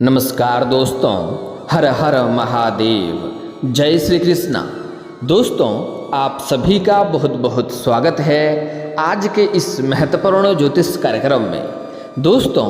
नमस्कार दोस्तों, हर हर महादेव, जय श्री कृष्णा। दोस्तों, आप सभी का बहुत बहुत स्वागत है आज के इस महत्वपूर्ण ज्योतिष कार्यक्रम में। दोस्तों,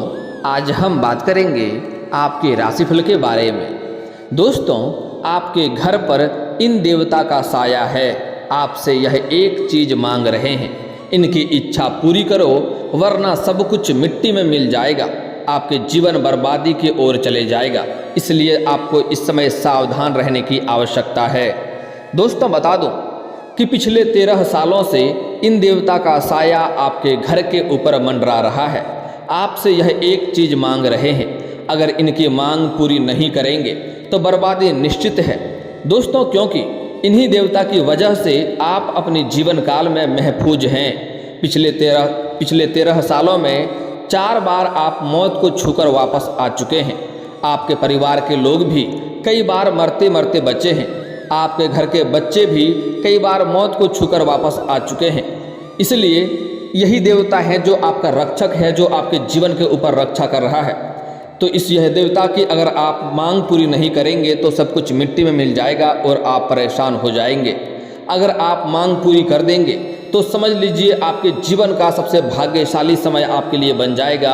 आज हम बात करेंगे आपके राशिफल के बारे में। दोस्तों, आपके घर पर इन देवता का साया है, आपसे यह एक चीज़ मांग रहे हैं, इनकी इच्छा पूरी करो वरना सब कुछ मिट्टी में मिल जाएगा, आपके जीवन बर्बादी की ओर चले जाएगा। इसलिए आपको इस समय सावधान रहने की आवश्यकता है। दोस्तों, बता दूं कि पिछले 13 सालों से इन देवता का साया आपके घर के ऊपर मंडरा रहा है। आपसे यह एक चीज़ मांग रहे हैं, अगर इनकी मांग पूरी नहीं करेंगे तो बर्बादी निश्चित है। दोस्तों, क्योंकि इन्हीं देवता की वजह से आप अपने जीवन काल में महफूज हैं। पिछले 13 सालों में 4 बार आप मौत को छूकर वापस आ चुके हैं। आपके परिवार के लोग भी कई बार मरते मरते बचे हैं। आपके घर के बच्चे भी कई बार मौत को छूकर वापस आ चुके हैं। इसलिए यही देवता है जो आपका रक्षक है, जो आपके जीवन के ऊपर रक्षा कर रहा है। तो यह देवता की अगर आप मांग पूरी नहीं करेंगे तो सब कुछ मिट्टी में मिल जाएगा और आप परेशान हो जाएंगे। अगर आप मांग पूरी कर देंगे तो समझ लीजिए आपके जीवन का सबसे भाग्यशाली समय आपके लिए बन जाएगा।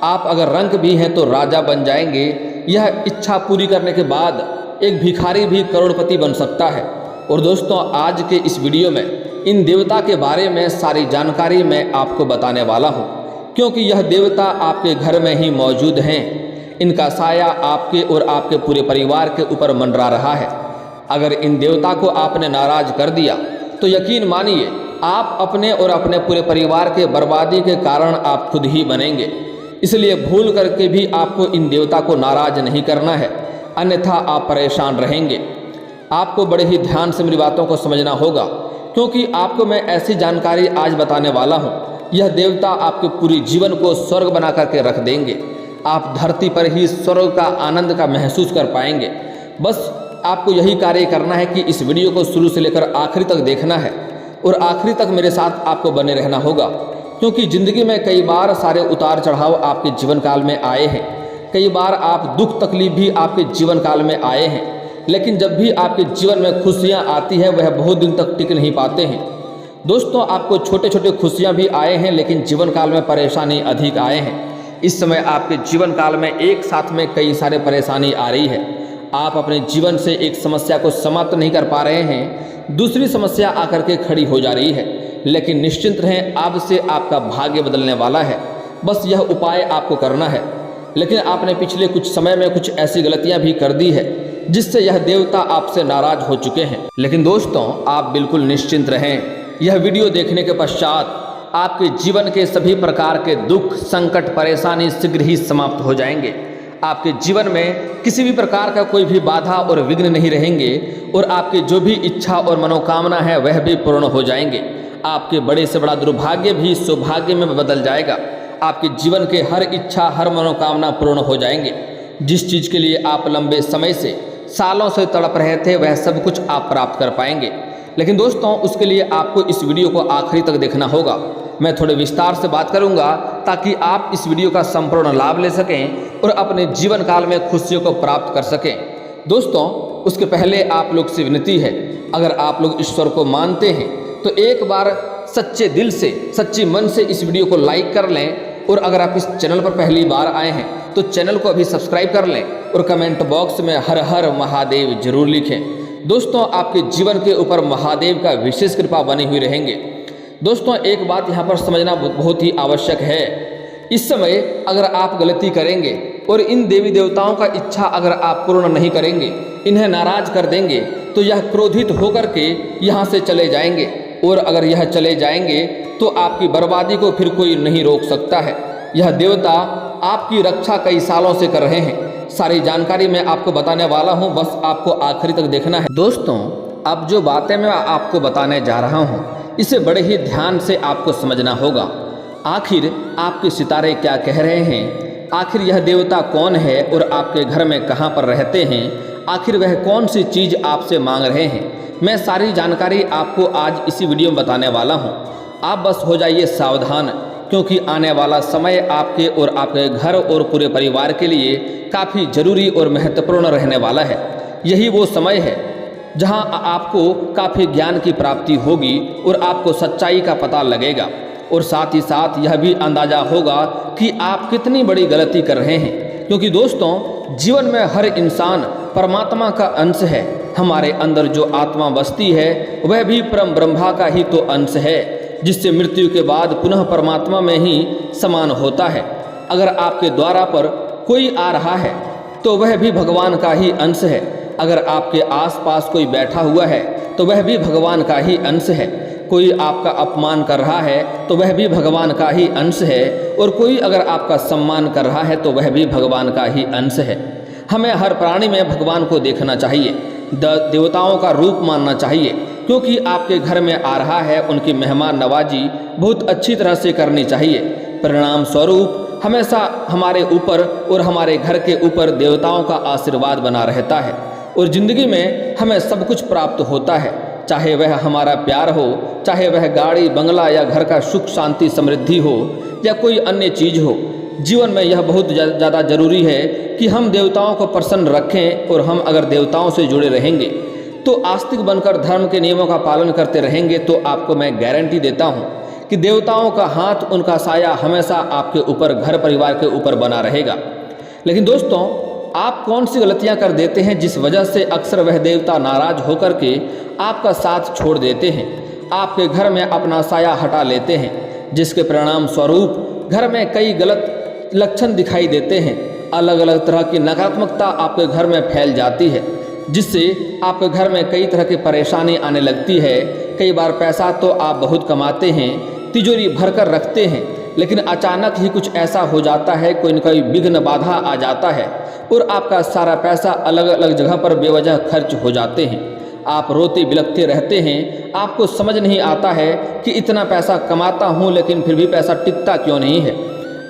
आप अगर रंक भी हैं तो राजा बन जाएंगे। यह इच्छा पूरी करने के बाद एक भिखारी भी करोड़पति बन सकता है। और दोस्तों, आज के इस वीडियो में इन देवता के बारे में सारी जानकारी मैं आपको बताने वाला हूँ, क्योंकि यह देवता आपके घर में ही मौजूद हैं। इनका साया आपके और आपके पूरे परिवार के ऊपर मंडरा रहा है। अगर इन देवता को आपने नाराज कर दिया तो यकीन मानिए आप अपने और अपने पूरे परिवार के बर्बादी के कारण आप खुद ही बनेंगे। इसलिए भूल करके भी आपको इन देवता को नाराज नहीं करना है, अन्यथा आप परेशान रहेंगे। आपको बड़े ही ध्यान से मेरी बातों को समझना होगा, क्योंकि आपको मैं ऐसी जानकारी आज बताने वाला हूँ, यह देवता आपके पूरे जीवन को स्वर्ग बना करके रख देंगे। आप धरती पर ही स्वर्ग का आनंद का महसूस कर पाएंगे। बस आपको यही कार्य करना है कि इस वीडियो को शुरू से लेकर आखिरी तक देखना है और आखिरी तक मेरे साथ आपको बने रहना होगा, क्योंकि ज़िंदगी में कई बार सारे उतार चढ़ाव आपके जीवन काल में आए हैं। कई बार आप दुख तकलीफ भी आपके जीवन काल में आए हैं, लेकिन जब भी आपके जीवन में खुशियां आती है वह बहुत दिन तक टिक नहीं पाते हैं। दोस्तों, आपको छोटे छोटे खुशियां भी आए हैं, लेकिन जीवन काल में परेशानी अधिक आए हैं। इस समय आपके जीवन काल में एक साथ में कई सारे परेशानी आ रही है। आप अपने जीवन से एक समस्या को समाप्त नहीं कर पा रहे हैं, दूसरी समस्या आकर के खड़ी हो जा रही है। लेकिन निश्चिंत रहें, अब से आपका भाग्य बदलने वाला है। बस यह उपाय आपको करना है। लेकिन आपने पिछले कुछ समय में कुछ ऐसी गलतियां भी कर दी है जिससे यह देवता आपसे नाराज हो चुके हैं। लेकिन दोस्तों, आप बिल्कुल निश्चिंत रहें। यह वीडियो देखने के पश्चात आपके जीवन के सभी प्रकार के दुख, संकट, परेशानी शीघ्र ही समाप्त हो जाएंगे। आपके जीवन में किसी भी प्रकार का कोई भी बाधा और विघ्न नहीं रहेंगे और आपकी जो भी इच्छा और मनोकामना है वह भी पूर्ण हो जाएंगे। आपके बड़े से बड़ा दुर्भाग्य भी सौभाग्य में बदल जाएगा। आपके जीवन के हर इच्छा, हर मनोकामना पूर्ण हो जाएंगे। जिस चीज़ के लिए आप लंबे समय से, सालों से तड़प रहे थे, वह सब कुछ आप प्राप्त कर पाएंगे। लेकिन दोस्तों, उसके लिए आपको इस वीडियो को आखिरी तक देखना होगा। मैं थोड़े विस्तार से बात करूंगा ताकि आप इस वीडियो का संपूर्ण लाभ ले सकें और अपने जीवन काल में खुशियों को प्राप्त कर सकें। दोस्तों, उसके पहले आप लोग से विनती है, अगर आप लोग ईश्वर को मानते हैं तो एक बार सच्चे दिल से, सच्ची मन से इस वीडियो को लाइक कर लें। और अगर आप इस चैनल पर पहली बार आए हैं तो चैनल को अभी सब्सक्राइब कर लें और कमेंट बॉक्स में हर हर महादेव जरूर लिखें। दोस्तों, आपके जीवन के ऊपर महादेव का विशेष कृपा बनी हुई रहेंगे। दोस्तों, एक बात यहाँ पर समझना बहुत ही आवश्यक है। इस समय अगर आप गलती करेंगे और इन देवी देवताओं का इच्छा अगर आप पूर्ण नहीं करेंगे, इन्हें नाराज कर देंगे, तो यह क्रोधित होकर के यहाँ से चले जाएंगे। और अगर यह चले जाएंगे तो आपकी बर्बादी को फिर कोई नहीं रोक सकता है। यह देवता आपकी रक्षा कई सालों से कर रहे हैं। सारी जानकारी मैं आपको बताने वाला हूँ, बस आपको आखिरी तक देखना है। दोस्तों, अब जो बातें मैं आपको बताने जा रहा हूँ इसे बड़े ही ध्यान से आपको समझना होगा। आखिर आपके सितारे क्या कह रहे हैं, आखिर यह देवता कौन है और आपके घर में कहाँ पर रहते हैं, आखिर वह कौन सी चीज़ आपसे मांग रहे हैं, मैं सारी जानकारी आपको आज इसी वीडियो में बताने वाला हूँ। आप बस हो जाइए सावधान। क्योंकि आने वाला समय आपके और आपके घर और पूरे परिवार के लिए काफ़ी जरूरी और महत्वपूर्ण रहने वाला है। यही वो समय है जहां आपको काफ़ी ज्ञान की प्राप्ति होगी और आपको सच्चाई का पता लगेगा, और साथ ही साथ यह भी अंदाज़ा होगा कि आप कितनी बड़ी गलती कर रहे हैं। क्योंकि दोस्तों, जीवन में हर इंसान परमात्मा का अंश है। हमारे अंदर जो आत्मा बसती है वह भी परम ब्रह्मा का ही तो अंश है, जिससे मृत्यु के बाद पुनः परमात्मा में ही समान होता है। अगर आपके द्वारा पर कोई आ रहा है तो वह भी भगवान का ही अंश है। अगर आपके आसपास कोई बैठा हुआ है तो वह भी भगवान का ही अंश है। कोई आपका अपमान कर रहा है तो वह भी भगवान का ही अंश है, और कोई अगर आपका सम्मान कर रहा है तो वह भी भगवान का ही अंश है। हमें हर प्राणी में भगवान को देखना चाहिए, देवताओं का रूप मानना चाहिए, क्योंकि आपके घर में आ रहा है, उनकी मेहमान नवाजी बहुत अच्छी तरह से करनी चाहिए। परिणाम स्वरूप हमेशा हमारे ऊपर और हमारे घर के ऊपर देवताओं का आशीर्वाद बना रहता है, और ज़िंदगी में हमें सब कुछ प्राप्त होता है, चाहे वह हमारा प्यार हो, चाहे वह गाड़ी बंगला या घर का सुख शांति समृद्धि हो या कोई अन्य चीज़ हो। जीवन में यह बहुत ज़्यादा जरूरी है कि हम देवताओं को प्रसन्न रखें, और हम अगर देवताओं से जुड़े रहेंगे तो आस्तिक बनकर धर्म के नियमों का पालन करते रहेंगे तो आपको मैं गारंटी देता हूँ कि देवताओं का हाथ, उनका साया हमेशा आपके ऊपर, घर परिवार के ऊपर बना रहेगा। लेकिन दोस्तों, आप कौन सी गलतियां कर देते हैं जिस वजह से अक्सर वह देवता नाराज होकर के आपका साथ छोड़ देते हैं, आपके घर में अपना साया हटा लेते हैं, जिसके परिणाम स्वरूप घर में कई गलत लक्षण दिखाई देते हैं। अलग अलग तरह की नकारात्मकता आपके घर में फैल जाती है, जिससे आपके घर में कई तरह की परेशानी आने लगती है। कई बार पैसा तो आप बहुत कमाते हैं, तिजोरी भर कर रखते हैं, लेकिन अचानक ही कुछ ऐसा हो जाता है, कोई न कोई विघ्न बाधा आ जाता है और आपका सारा पैसा अलग अलग जगह पर बेवजह खर्च हो जाते हैं। आप रोते बिलखते रहते हैं, आपको समझ नहीं आता है कि इतना पैसा कमाता हूँ लेकिन फिर भी पैसा टिकता क्यों नहीं है।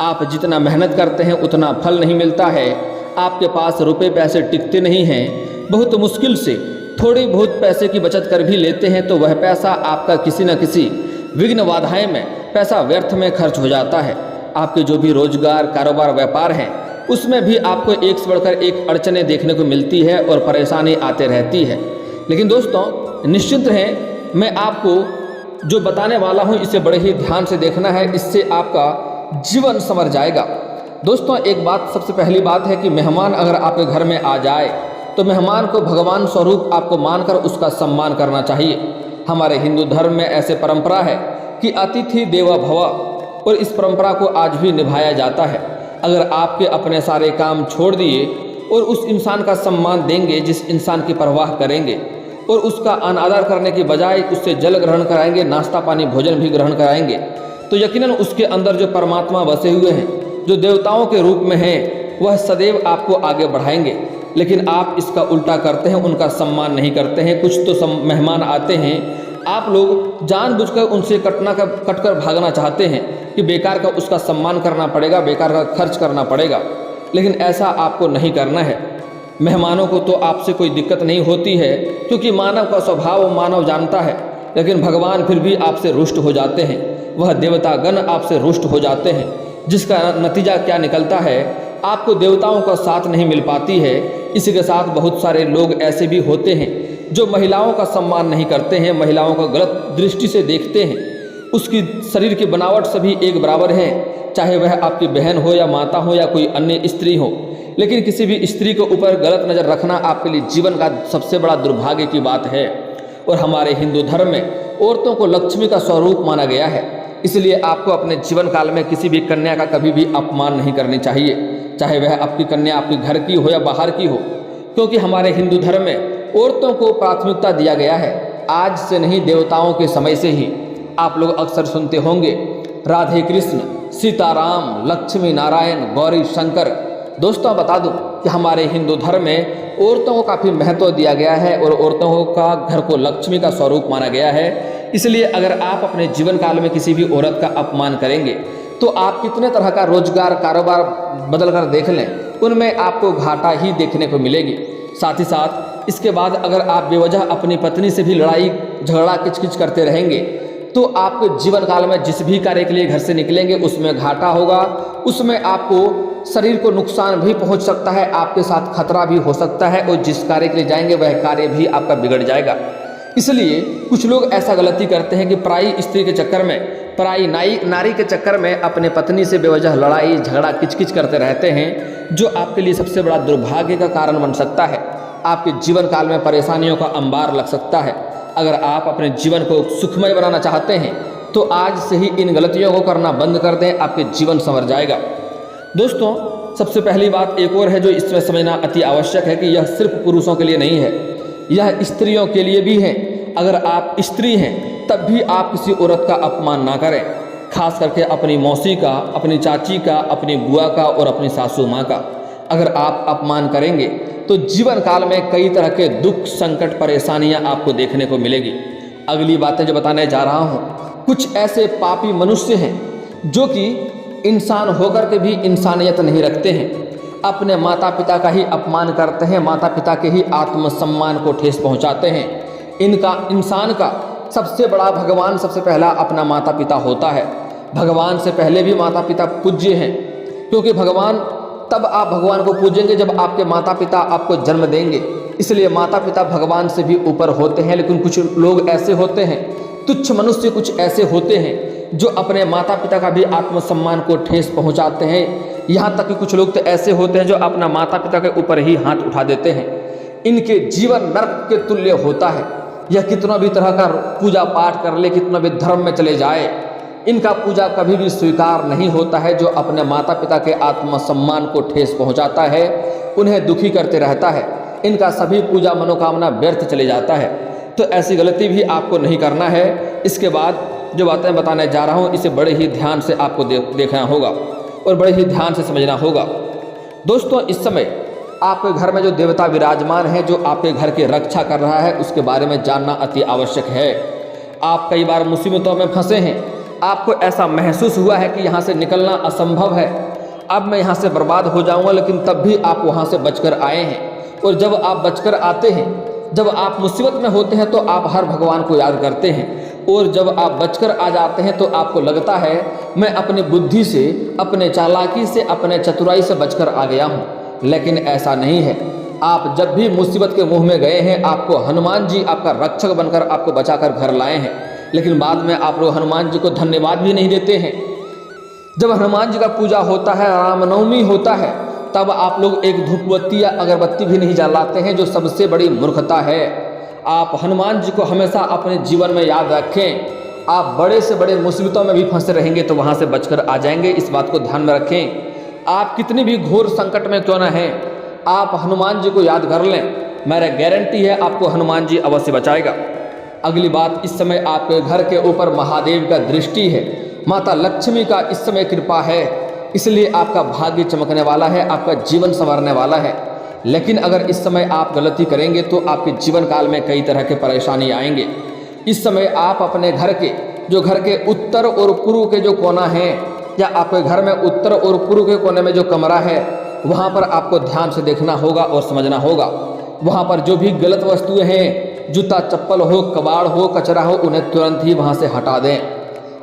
आप जितना मेहनत करते हैं उतना फल नहीं मिलता है, आपके पास रुपए पैसे टिकते नहीं हैं। बहुत मुश्किल से थोड़ी बहुत पैसे की बचत कर भी लेते हैं तो वह पैसा आपका किसी न किसी विघ्न बाधाएं में पैसा व्यर्थ में खर्च हो जाता है। आपके जो भी रोजगार, कारोबार, व्यापार हैं उसमें भी आपको एक से बढ़कर एक अड़चनें देखने को मिलती है और परेशानी आते रहती है। लेकिन दोस्तों, निश्चिंत रहें, मैं आपको जो बताने वाला हूं इसे बड़े ही ध्यान से देखना है, इससे आपका जीवन संवर जाएगा। दोस्तों, एक बात, सबसे पहली बात है कि मेहमान अगर आपके घर में आ जाए तो मेहमान को भगवान स्वरूप आपको मानकर उसका सम्मान करना चाहिए। हमारे हिंदू धर्म में ऐसे परंपरा है कि अतिथि देवो भव, और इस परंपरा को आज भी निभाया जाता है। अगर आपके अपने सारे काम छोड़ दिए और उस इंसान का सम्मान देंगे जिस इंसान की परवाह करेंगे, और उसका अनादर करने की बजाय उससे जल ग्रहण कराएंगे, नाश्ता पानी भोजन भी ग्रहण कराएंगे, तो यकीनन उसके अंदर जो परमात्मा बसे हुए हैं, जो देवताओं के रूप में हैं, वह सदैव आपको आगे बढ़ाएंगे। लेकिन आप इसका उल्टा करते हैं, उनका सम्मान नहीं करते हैं। कुछ तो मेहमान आते हैं, आप लोग जानबूझकर उनसे कटकर भागना चाहते हैं कि बेकार का उसका सम्मान करना पड़ेगा, बेकार का खर्च करना पड़ेगा, लेकिन ऐसा आपको नहीं करना है। मेहमानों को तो आपसे कोई दिक्कत नहीं होती है, क्योंकि मानव का स्वभाव मानव जानता है, लेकिन भगवान फिर भी आपसे रुष्ट हो जाते हैं, वह देवतागण आपसे रुष्ट हो जाते हैं, जिसका नतीजा क्या निकलता है, आपको देवताओं का साथ नहीं मिल पाती है। इसी के साथ बहुत सारे लोग ऐसे भी होते हैं जो महिलाओं का सम्मान नहीं करते हैं, महिलाओं को गलत दृष्टि से देखते हैं। उसकी शरीर की बनावट सभी एक बराबर है, चाहे वह आपकी बहन हो या माता हो या कोई अन्य स्त्री हो, लेकिन किसी भी स्त्री के ऊपर गलत नज़र रखना आपके लिए जीवन का सबसे बड़ा दुर्भाग्य की बात है। और हमारे हिंदू धर्म में औरतों को लक्ष्मी का स्वरूप माना गया है, इसलिए आपको अपने जीवन काल में किसी भी कन्या का कभी भी अपमान नहीं करनी चाहिए, चाहे वह आपकी कन्या आपके घर की हो या बाहर की हो, क्योंकि हमारे हिंदू धर्म में औरतों को प्राथमिकता दिया गया है। आज से नहीं, देवताओं के समय से ही आप लोग अक्सर सुनते होंगे राधे कृष्ण, सीताराम, लक्ष्मी नारायण, गौरी शंकर। दोस्तों, बता दूं कि हमारे हिंदू धर्म में औरतों को काफ़ी महत्व दिया गया है और औरतों का घर को लक्ष्मी का स्वरूप माना गया है। इसलिए अगर आप अपने जीवन काल में किसी भी औरत का अपमान करेंगे तो आप कितने तरह का रोजगार, कारोबार बदल कर देख लें, उनमें आपको घाटा ही देखने को मिलेगी। साथ ही साथ इसके बाद अगर आप बेवजह अपनी पत्नी से भी लड़ाई झगड़ा किचकिच करते रहेंगे तो आपके जीवन काल में जिस भी कार्य के लिए घर से निकलेंगे उसमें घाटा होगा, उसमें आपको शरीर को नुकसान भी पहुंच सकता है, आपके साथ खतरा भी हो सकता है और जिस कार्य के लिए जाएंगे वह कार्य भी आपका बिगड़ जाएगा। इसलिए कुछ लोग ऐसा गलती करते हैं कि पराई स्त्री के चक्कर में, पराई नारी के चक्कर में अपने पत्नी से बेवजह लड़ाई झगड़ा किचकिच करते रहते हैं, जो आपके लिए सबसे बड़ा दुर्भाग्य का कारण बन सकता है। आपके जीवन काल में परेशानियों का अंबार लग सकता है। अगर आप अपने जीवन को सुखमय बनाना चाहते हैं तो आज से ही इन गलतियों को करना बंद कर दें, आपके जीवन संवर जाएगा। दोस्तों, सबसे पहली बात एक और है जो इसमें समझना अति आवश्यक है कि यह सिर्फ पुरुषों के लिए नहीं है, यह स्त्रियों के लिए भी है। अगर आप स्त्री हैं तब भी आप किसी औरत का अपमान ना करें, खास करके अपनी मौसी का, अपनी चाची का, अपनी बुआ का और अपनी सासू माँ का। अगर आप अपमान करेंगे तो जीवन काल में कई तरह के दुख, संकट, परेशानियां आपको देखने को मिलेगी। अगली बातें जो बताने जा रहा हूँ, कुछ ऐसे पापी मनुष्य हैं जो कि इंसान होकर के भी इंसानियत नहीं रखते हैं, अपने माता पिता का ही अपमान करते हैं, माता पिता के ही आत्मसम्मान को ठेस पहुँचाते हैं। इंसान का सबसे बड़ा भगवान सबसे पहला अपना माता पिता होता है। भगवान से पहले भी माता पिता पूज्य हैं, क्योंकि भगवान तब आप भगवान को पूजेंगे जब आपके माता पिता आपको जन्म देंगे। इसलिए माता पिता भगवान से भी ऊपर होते हैं। लेकिन कुछ लोग ऐसे होते हैं, तुच्छ मनुष्य कुछ ऐसे होते हैं जो अपने माता पिता का भी आत्मसम्मान को ठेस पहुंचाते हैं। यहाँ तक कि कुछ लोग तो ऐसे होते हैं जो अपना माता पिता के ऊपर ही हाथ उठा देते हैं। इनके जीवन नरक के तुल्य होता है। यह कितना भी तरह का पूजा पाठ कर ले, कितना भी धर्म में चले जाए, इनका पूजा कभी भी स्वीकार नहीं होता है। जो अपने माता पिता के आत्मसम्मान को ठेस पहुंचाता है, उन्हें दुखी करते रहता है, इनका सभी पूजा मनोकामना व्यर्थ चले जाता है। तो ऐसी गलती भी आपको नहीं करना है। इसके बाद जो बातें बताने जा रहा हूँ इसे बड़े ही ध्यान से आपको देखना होगा और बड़े ही ध्यान से समझना होगा। दोस्तों, इस समय आपके घर में जो देवता विराजमान है, जो आपके घर की रक्षा कर रहा है, उसके बारे में जानना अति आवश्यक है। आप कई बार मुसीबतों में फंसे हैं, आपको ऐसा महसूस हुआ है कि यहाँ से निकलना असंभव है, अब मैं यहाँ से बर्बाद हो जाऊँगा, लेकिन तब भी आप वहाँ से बचकर आए हैं। और जब आप बचकर आते हैं, जब आप मुसीबत में होते हैं तो आप हर भगवान को याद करते हैं, और जब आप बचकर आ जाते हैं तो आपको लगता है मैं अपनी बुद्धि से, अपने चालाकी से, अपने चतुराई से बचकर आ गया हूँ। लेकिन ऐसा नहीं है। आप जब भी मुसीबत के मुंह में गए हैं, आपको हनुमान जी आपका रक्षक बनकर आपको बचाकर घर लाए हैं, लेकिन बाद में आप लोग हनुमान जी को धन्यवाद भी नहीं देते हैं। जब हनुमान जी का पूजा होता है, रामनवमी होता है, तब आप लोग एक धूपबत्ती या अगरबत्ती भी नहीं जलाते हैं, जो सबसे बड़ी मूर्खता है। आप हनुमान जी को हमेशा अपने जीवन में याद रखें। आप बड़े से बड़े मुसीबतों में भी फंसे रहेंगे तो वहाँ से बचकर आ जाएंगे, इस बात को ध्यान में रखें। आप कितनी भी घोर संकट में क्यों ना हैं, आप हनुमान जी को याद कर लें, मेरा गारंटी है आपको हनुमान जी अवश्य बचाएगा। अगली बात, इस समय आपके घर के ऊपर महादेव का दृष्टि है, माता लक्ष्मी का इस समय कृपा है, इसलिए आपका भाग्य चमकने वाला है, आपका जीवन संवरने वाला है। लेकिन अगर इस समय आप गलती करेंगे तो आपके जीवन काल में कई तरह के परेशानी आएंगे। इस समय आप अपने घर के उत्तर और पूर्व के जो कोना हैं, या आपके घर में उत्तर और पूर्व के कोने में जो कमरा है, वहाँ पर आपको ध्यान से देखना होगा और समझना होगा। वहाँ पर जो भी गलत वस्तुएं हैं, जूता चप्पल हो, कबाड़ हो, कचरा हो, उन्हें तुरंत ही वहाँ से हटा दें।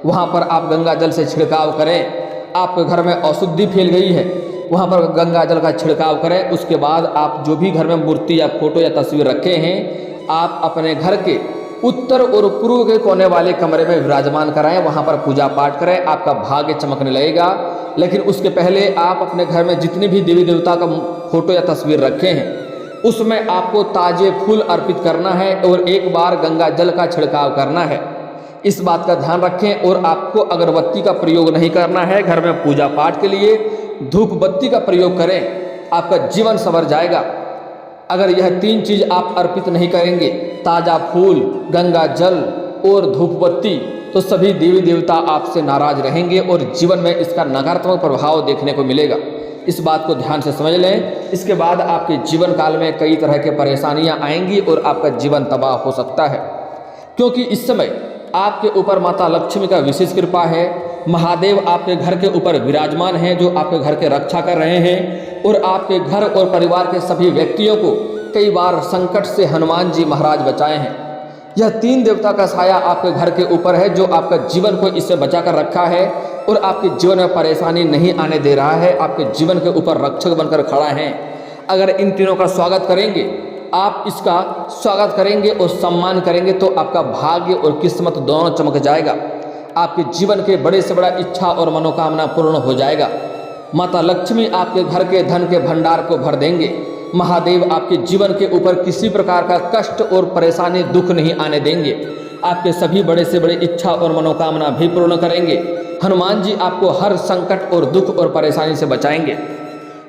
वहाँ पर आप गंगा जल से छिड़काव करें। आपके घर में अशुद्धि फैल गई है, वहाँ पर गंगा जल का छिड़काव करें। उसके बाद आप जो भी घर में मूर्ति या फोटो या तस्वीर रखे हैं, आप अपने घर के उत्तर और पूर्व के कोने वाले कमरे में विराजमान कराएं, वहाँ पर पूजा पाठ करें, आपका भाग्य चमकने लगेगा। लेकिन उसके पहले आप अपने घर में जितने भी देवी देवता का फोटो या तस्वीर रखे हैं, उसमें आपको ताजे फूल अर्पित करना है और एक बार गंगा जल का छिड़काव करना है। इस बात का ध्यान रखें। और आपको अगरबत्ती का प्रयोग नहीं करना है। घर में पूजा पाठ के लिए धूप बत्ती का प्रयोग करें, आपका जीवन संवर जाएगा। अगर यह तीन चीज आप अर्पित नहीं करेंगे, ताजा फूल, गंगा जल और धूप बत्ती, तो सभी देवी देवता आपसे नाराज रहेंगे और जीवन में इसका नकारात्मक प्रभाव देखने को मिलेगा। इस बात को ध्यान से समझ लें। इसके बाद आपके जीवन काल में कई तरह के परेशानियां आएंगी और आपका जीवन तबाह हो सकता है, क्योंकि इस समय आपके ऊपर माता लक्ष्मी का विशेष कृपा है। महादेव आपके घर के ऊपर विराजमान हैं, जो आपके घर के रक्षा कर रहे हैं और आपके घर और परिवार के सभी व्यक्तियों को कई बार संकट से हनुमान जी महाराज बचाए हैं। यह 3 देवता का साया आपके घर के ऊपर है जो आपका जीवन को इससे बचा कर रखा है और आपके जीवन में परेशानी नहीं आने दे रहा है, आपके जीवन के ऊपर रक्षक बनकर खड़ा है। अगर इन तीनों का स्वागत करेंगे, आप इसका स्वागत करेंगे और सम्मान करेंगे तो आपका भाग्य और किस्मत दोनों चमक जाएगा। आपके जीवन के बड़े से बड़ा इच्छा और मनोकामना पूर्ण हो जाएगा। माता लक्ष्मी आपके घर के धन के भंडार को भर देंगे। महादेव आपके जीवन के ऊपर किसी प्रकार का कष्ट और परेशानी दुख नहीं आने देंगे। आपके सभी बड़े से बड़े इच्छा और मनोकामना भी पूर्ण करेंगे। हनुमान जी आपको हर संकट और दुख और परेशानी से बचाएंगे।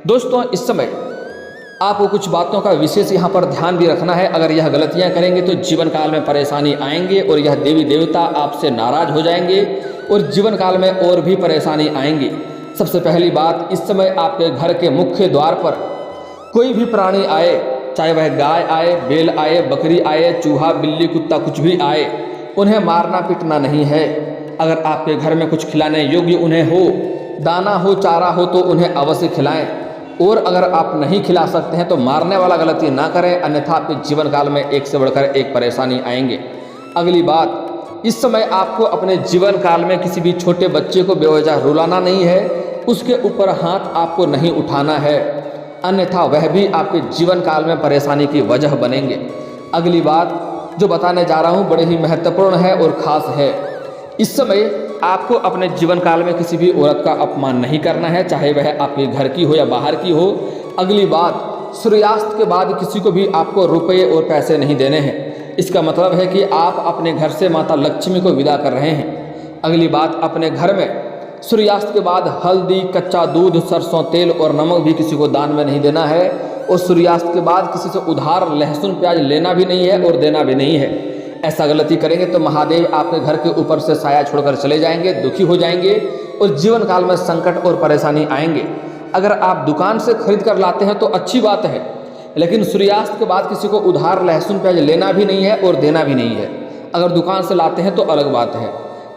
दोस्तों, इस समय आपको कुछ बातों का विशेष यहाँ पर ध्यान भी रखना है। अगर यह गलतियाँ करेंगे तो जीवन काल में परेशानी आएंगे और यह देवी देवता आपसे नाराज हो जाएंगे और जीवन काल में और भी परेशानी आएंगी। सबसे पहली बात, इस समय आपके घर के मुख्य द्वार पर कोई भी प्राणी आए, चाहे वह गाय आए, बैल आए, बकरी आए, चूहा, बिल्ली, कुत्ता, कुछ भी आए, उन्हें मारना पीटना नहीं है। अगर आपके घर में कुछ खिलाने योग्य उन्हें हो, दाना हो, चारा हो तो उन्हें अवश्य खिलाएं। और अगर आप नहीं खिला सकते हैं तो मारने वाला गलती ना करें, अन्यथा आपके जीवन काल में एक से बढ़कर एक परेशानी आएंगे। अगली बात, इस समय आपको अपने जीवन काल में किसी भी छोटे बच्चे को बेवजह रुलाना नहीं है, उसके ऊपर हाथ आपको नहीं उठाना है, अन्यथा वह भी आपके जीवन काल में परेशानी की वजह बनेंगे। अगली बात जो बताने जा रहा हूँ बड़े ही महत्वपूर्ण है और ख़ास है। इस समय आपको अपने जीवन काल में किसी भी औरत का अपमान नहीं करना है, चाहे वह आपके घर की हो या बाहर की हो। अगली बात, सूर्यास्त के बाद किसी को भी आपको रुपये और पैसे नहीं देने हैं। इसका मतलब है कि आप अपने घर से माता लक्ष्मी को विदा कर रहे हैं। अगली बात, अपने घर में सूर्यास्त के बाद हल्दी, कच्चा दूध, सरसों तेल और नमक भी किसी को दान में नहीं देना है। और सूर्यास्त के बाद किसी से उधार लहसुन प्याज लेना भी नहीं है और देना भी नहीं है। ऐसा गलती करेंगे तो महादेव आपके घर के ऊपर से साया छोड़कर चले जाएंगे, दुखी हो जाएंगे और जीवन काल में संकट और परेशानी आएंगे। अगर आप दुकान से खरीद कर लाते हैं तो अच्छी बात है, लेकिन सूर्यास्त के बाद किसी को उधार लहसुन प्याज लेना भी नहीं है और देना भी नहीं है। अगर दुकान से लाते हैं तो अलग बात है।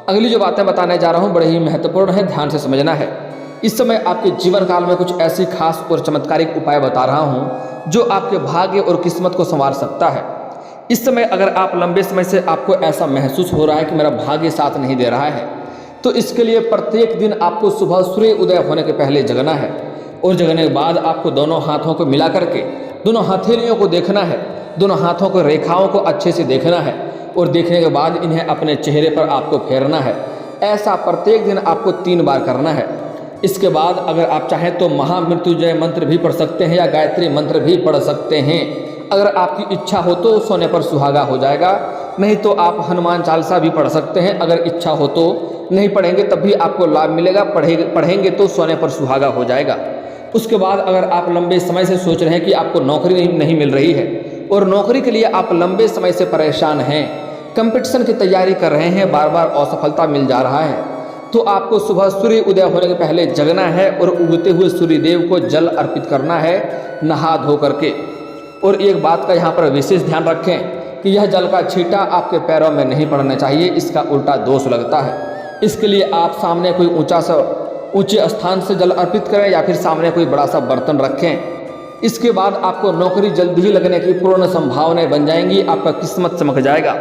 अगली जो बातें बताने जा रहा हूँ बड़े ही महत्वपूर्ण है, ध्यान से समझना है। इस समय आपके जीवन काल में कुछ ऐसी खास और चमत्कारिक उपाय बता रहा हूँ जो आपके भाग्य और किस्मत को संवार सकता है। इस समय अगर आप लंबे समय से आपको ऐसा महसूस हो रहा है कि मेरा भाग्य साथ नहीं दे रहा है, तो इसके लिए प्रत्येक दिन आपको सुबह सूर्य उदय होने के पहले जगना है और जगने के बाद आपको दोनों हाथों को मिला करके दोनों हथेलियों को देखना है, दोनों हाथों को रेखाओं को अच्छे से देखना है और देखने के बाद इन्हें अपने चेहरे पर आपको फेरना है। ऐसा प्रत्येक दिन आपको 3 बार करना है। इसके बाद अगर आप चाहें तो महामृत्युंजय मंत्र भी पढ़ सकते हैं या गायत्री मंत्र भी पढ़ सकते हैं। अगर आपकी इच्छा हो तो सोने पर सुहागा हो जाएगा, नहीं तो आप हनुमान चालीसा भी पढ़ सकते हैं। अगर इच्छा हो तो, नहीं पढ़ेंगे तब भी आपको लाभ मिलेगा, पढ़ेंगे तो सोने पर सुहागा हो जाएगा। उसके बाद अगर आप लंबे समय से सोच रहे हैं कि आपको नौकरी नहीं मिल रही है और नौकरी के लिए आप लंबे समय से परेशान हैं, कंपटीशन की तैयारी कर रहे हैं, बार बार असफलता मिल जा रहा है, तो आपको सुबह सूर्य उदय होने के पहले जगना है और उगते हुए सूर्य देव को जल अर्पित करना है नहा धो करके। और एक बात का यहाँ पर विशेष ध्यान रखें कि यह जल का छींटा आपके पैरों में नहीं पड़ना चाहिए, इसका उल्टा दोष लगता है। इसके लिए आप सामने कोई ऊंचे स्थान से जल अर्पित करें या फिर सामने कोई बड़ा सा बर्तन रखें। इसके बाद आपको नौकरी जल्दी ही लगने की पूर्ण संभावनाएं बन जाएंगी, आपका किस्मत चमक जाएगा।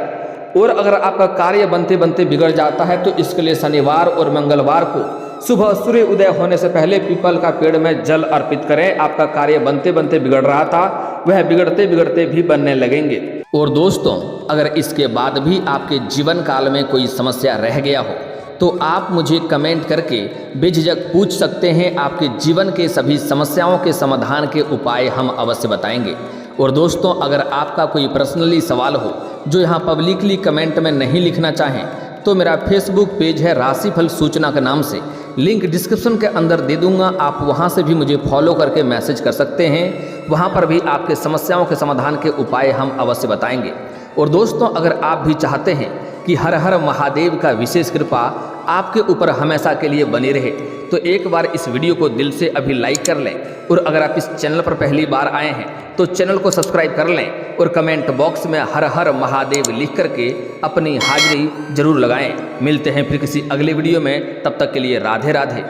और अगर आपका कार्य बनते बनते बिगड़ जाता है तो इसके लिए शनिवार और मंगलवार को सुबह सूर्य उदय होने से पहले पीपल का पेड़ में जल अर्पित करें। आपका कार्य बनते बनते बिगड़ रहा था वह बिगड़ते बिगड़ते भी बनने लगेंगे। और दोस्तों, अगर इसके बाद भी आपके जीवन काल में कोई समस्या रह गया हो तो आप मुझे कमेंट करके बेझिझक पूछ सकते हैं। आपके जीवन के सभी समस्याओं के समाधान के उपाय हम अवश्य बताएंगे। और दोस्तों, अगर आपका कोई पर्सनली सवाल हो जो यहाँ पब्लिकली कमेंट में नहीं लिखना चाहें तो मेरा फेसबुक पेज है राशिफल सूचना के नाम से, लिंक डिस्क्रिप्शन के अंदर दे दूंगा, आप वहाँ से भी मुझे फॉलो करके मैसेज कर सकते हैं। वहाँ पर भी आपके समस्याओं के समाधान के उपाय हम अवश्य बताएंगे। और दोस्तों, अगर आप भी चाहते हैं कि हर हर महादेव का विशेष कृपा आपके ऊपर हमेशा के लिए बनी रहे तो एक बार इस वीडियो को दिल से अभी लाइक कर लें। और अगर आप इस चैनल पर पहली बार आए हैं तो चैनल को सब्सक्राइब कर लें और कमेंट बॉक्स में हर हर महादेव लिख करके अपनी हाजिरी जरूर लगाएं। मिलते हैं फिर किसी अगले वीडियो में, तब तक के लिए राधे राधे।